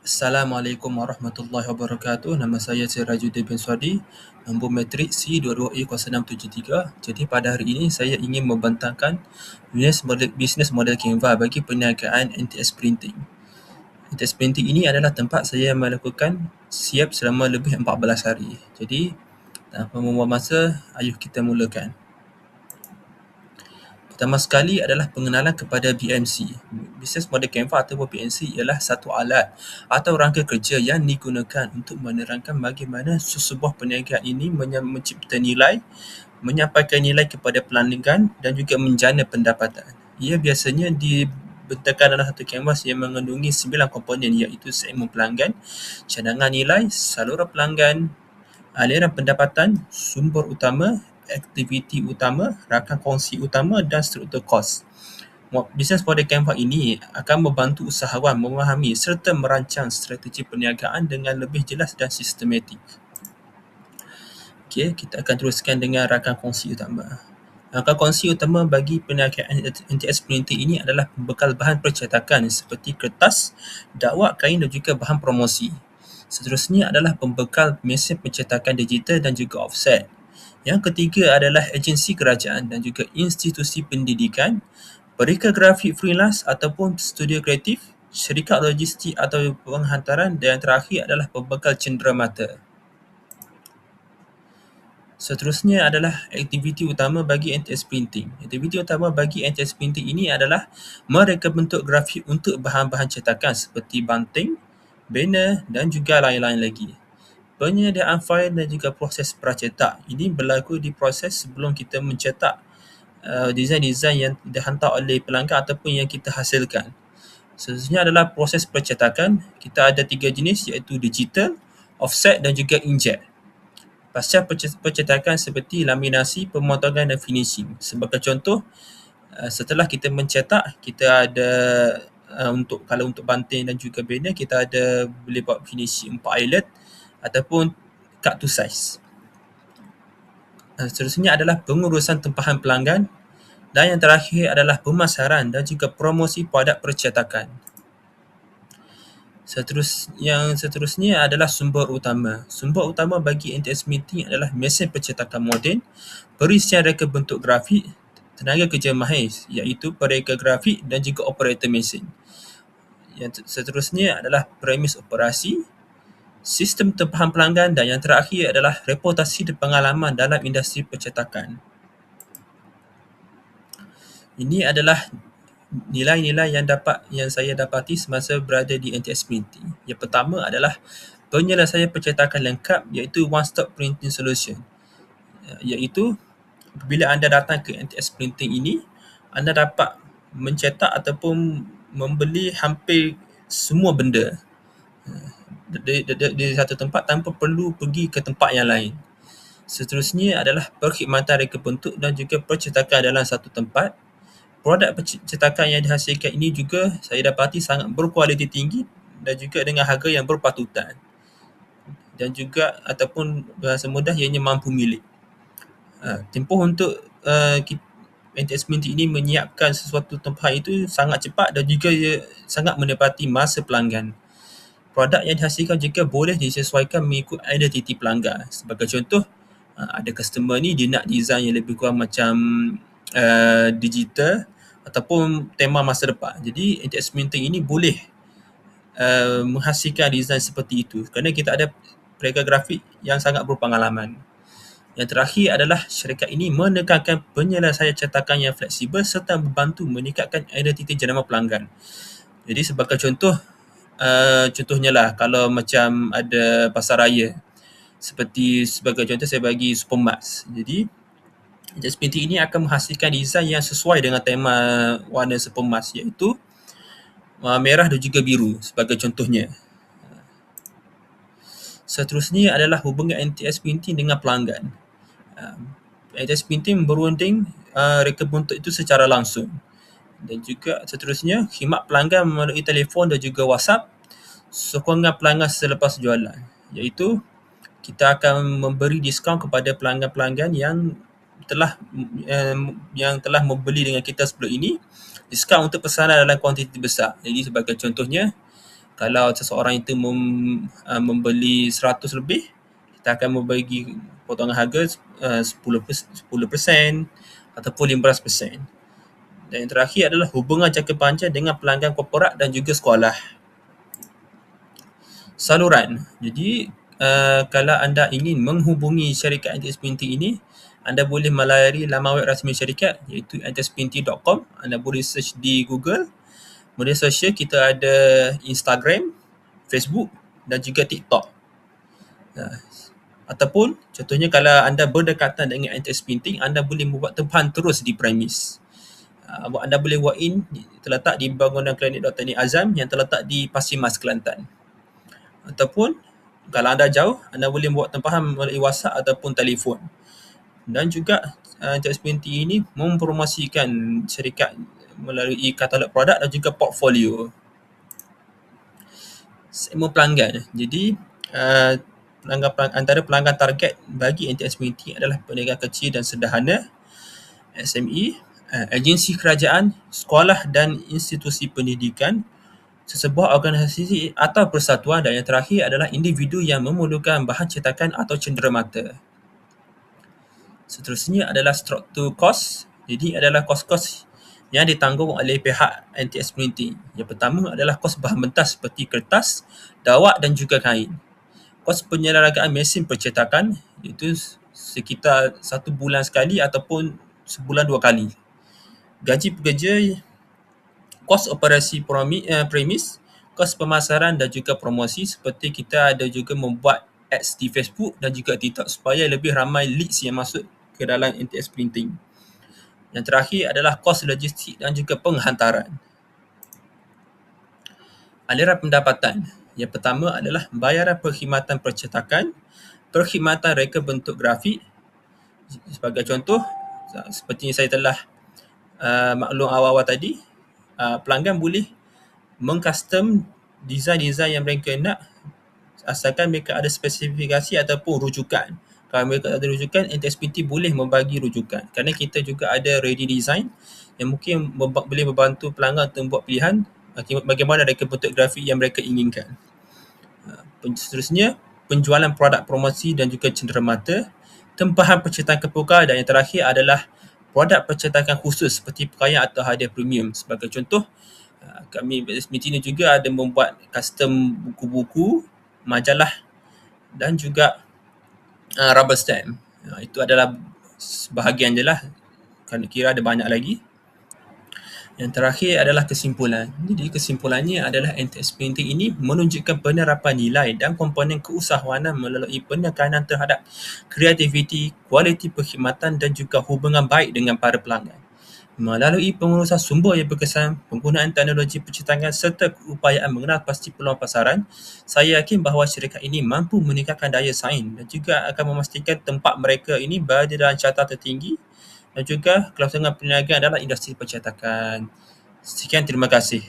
Assalamualaikum warahmatullahi wabarakatuh. Nama saya Sirajuddin bin Swadi, nombor matrik C22E0673. Jadi pada hari ini saya ingin membentangkan bisnes model Canva bagi perniagaan NTS Printing. NTS Printing ini adalah tempat saya melakukan siap selama lebih 14 hari. Jadi tanpa membuang masa, ayuh kita mulakan. Pertama sekali adalah pengenalan kepada BMC. Business Model Canva atau BMC ialah satu alat atau rangka kerja yang digunakan untuk menerangkan bagaimana sesebuah perniagaan ini mencipta nilai, menyampaikan nilai kepada pelanggan dan juga menjana pendapatan. Ia biasanya dibentangkan dalam satu kanvas yang mengandungi 9 komponen, iaitu segmen pelanggan, cadangan nilai, saluran pelanggan, aliran pendapatan, sumber utama, aktiviti utama, rakan kongsi utama dan struktur kos. Bisnes model Canva ini akan membantu usahawan memahami serta merancang strategi perniagaan dengan lebih jelas dan sistematik. Okey, kita akan teruskan dengan rakan kongsi utama. Rakan kongsi utama bagi perniagaan NTS Printing ini adalah pembekal bahan percetakan seperti kertas, dakwah, kain dan juga bahan promosi. Seterusnya adalah pembekal mesin pencetakan digital dan juga offset. Yang ketiga adalah agensi kerajaan dan juga institusi pendidikan, pereka grafik freelance ataupun studio kreatif, syarikat logistik atau penghantaran, dan yang terakhir adalah pembekal cenderamata. Seterusnya adalah aktiviti utama bagi NTS Printing. Aktiviti utama bagi NTS Printing ini adalah mereka bentuk grafik untuk bahan-bahan cetakan seperti banting, banner dan juga lain-lain lagi. Penyediaan fail dan juga proses pracetak. Ini berlaku di proses sebelum kita mencetak desain-desain yang dihantar oleh pelanggan ataupun yang kita hasilkan. Seterusnya adalah proses percetakan. Kita ada 3 jenis, iaitu digital, offset dan juga inkjet. Pasca percetakan seperti laminasi, pemotongan dan finishing. Sebagai contoh, setelah kita mencetak, kita ada kalau untuk banting dan juga banner, kita ada boleh buat finishing 4 eyelet ataupun cut to size. Seterusnya adalah pengurusan tempahan pelanggan, dan yang terakhir adalah pemasaran dan juga promosi produk percetakan. Yang seterusnya adalah sumber utama. Sumber utama bagi NTS Printing adalah mesin percetakan moden, perisian reka bentuk grafik, tenaga kerja mahir iaitu pereka grafik dan juga operator mesin. Yang seterusnya adalah premis operasi, sistem tempahan pelanggan, dan yang terakhir adalah reputasi dan pengalaman dalam industri percetakan. Ini adalah nilai-nilai yang saya dapati semasa berada di NTS Printing. Yang pertama adalah penyelesaian percetakan lengkap, iaitu One Stop Printing Solution. Iaitu bila anda datang ke NTS Printing ini, anda dapat mencetak ataupun membeli hampir semua benda di satu tempat tanpa perlu pergi ke tempat yang lain. Seterusnya adalah perkhidmatan reka bentuk dan juga percetakan dalam satu tempat. Produk percetakan yang dihasilkan ini juga saya dapati sangat berkualiti tinggi dan juga dengan harga yang berpatutan. Dan juga ataupun bahasa mudah, ianya mampu milik. Tempoh untuk NTS Printing ini menyiapkan sesuatu tempahan itu sangat cepat dan juga ia sangat menepati masa pelanggan. Produk yang dihasilkan juga boleh disesuaikan mengikut identiti pelanggan. Sebagai contoh, ada customer ni dia nak design yang lebih kurang macam digital ataupun tema masa depan. Jadi NTS Printing ini boleh menghasilkan design seperti itu kerana kita ada pereka grafik yang sangat berpengalaman. Yang terakhir adalah syarikat ini menekankan penyelesaian cetakan yang fleksibel serta membantu meningkatkan identiti jenama pelanggan. Jadi sebagai contohnya lah, kalau macam ada pasar raya, sebagai contoh saya bagi supermart. Jadi NTS Printing ini akan menghasilkan desain yang sesuai dengan tema warna supermart, iaitu merah dan juga biru sebagai contohnya. Seterusnya adalah hubungan NTS Printing dengan pelanggan. NTS Printing berunding reka bentuk itu secara langsung. Dan juga seterusnya, khidmat pelanggan melalui telefon dan juga WhatsApp, sokongan pelanggan selepas jualan, iaitu kita akan memberi diskaun kepada pelanggan-pelanggan yang telah membeli dengan kita sebelum ini, diskaun untuk pesanan dalam kuantiti besar. Jadi sebagai contohnya, Kalau seseorang itu membeli 100 lebih, kita akan membagi potongan harga 10% ataupun 15%. Dan yang terakhir adalah hubungan jangka panjang dengan pelanggan korporat dan juga sekolah. Saluran. Jadi, kalau anda ingin menghubungi syarikat NTS Printing ini, anda boleh melayari laman web rasmi syarikat iaitu ntsprinting.com. Anda boleh search di Google. Media sosial kita ada Instagram, Facebook dan juga TikTok. Ataupun contohnya kalau anda berdekatan dengan NTS Printing, anda boleh membuat tempahan terus di premis. Anda boleh walk in, terletak di bangunan klinik Dr. Ni Azam yang terletak di Pasir Mas, Kelantan. Ataupun kalau anda jauh, anda boleh buat tempahan melalui WhatsApp ataupun telefon. Dan juga NTS Printing ini mempromosikan syarikat melalui katalog produk dan juga portfolio. Segmen pelanggan. Jadi, antara pelanggan target bagi NTS Printing adalah peniaga kecil dan sederhana, SME, agensi kerajaan, sekolah dan institusi pendidikan, sesebuah organisasi atau persatuan, dan yang terakhir adalah individu yang memerlukan bahan cetakan atau cenderamata. Seterusnya adalah struktur kos. Jadi adalah kos-kos yang ditanggung oleh pihak NTS Printing. Yang pertama adalah kos bahan mentah seperti kertas, dawat dan juga kain. Kos penyelenggaraan mesin percetakan iaitu sekitar 1 bulan sekali ataupun sebulan 2 kali. Gaji pekerja, kos operasi premis, kos pemasaran dan juga promosi, seperti kita ada juga membuat ads di Facebook dan juga TikTok supaya lebih ramai leads yang masuk ke dalam NTS Printing. Yang terakhir adalah kos logistik dan juga penghantaran. Aliran pendapatan. Yang pertama adalah bayaran perkhidmatan percetakan, perkhidmatan reka bentuk grafik. Sebagai contoh, seperti yang saya telah maklum awal-awal tadi, pelanggan boleh mengcustom design-design yang mereka nak asalkan mereka ada spesifikasi ataupun rujukan. Kalau mereka ada rujukan, NTS Printing boleh membagi rujukan. Kerana kita juga ada ready design yang mungkin boleh membantu pelanggan untuk membuat pilihan bagaimana reka bentuk grafik yang mereka inginkan. Seterusnya, penjualan produk promosi dan juga cenderamata, tempahan percetakan pokok, dan yang terakhir adalah produk percetakan khusus seperti pakaian atau hadiah premium. Sebagai contoh, kami NTS Printing ini juga ada membuat custom buku-buku, majalah dan juga rubber stamp. Itu adalah sebahagian je lah. Kira ada banyak lagi. Yang terakhir adalah kesimpulan. Jadi kesimpulannya adalah NTS Printing ini menunjukkan penerapan nilai dan komponen keusahawanan melalui penekanan terhadap kreativiti, kualiti perkhidmatan dan juga hubungan baik dengan para pelanggan. Melalui pengurusan sumber yang berkesan, penggunaan teknologi percetakan serta keupayaan mengenal pasti peluang pasaran, saya yakin bahawa syarikat ini mampu meningkatkan daya saing dan juga akan memastikan tempat mereka ini berada dalam carta tertinggi dan juga kelangsungan perniagaan dalam industri percetakan. Sekian, terima kasih.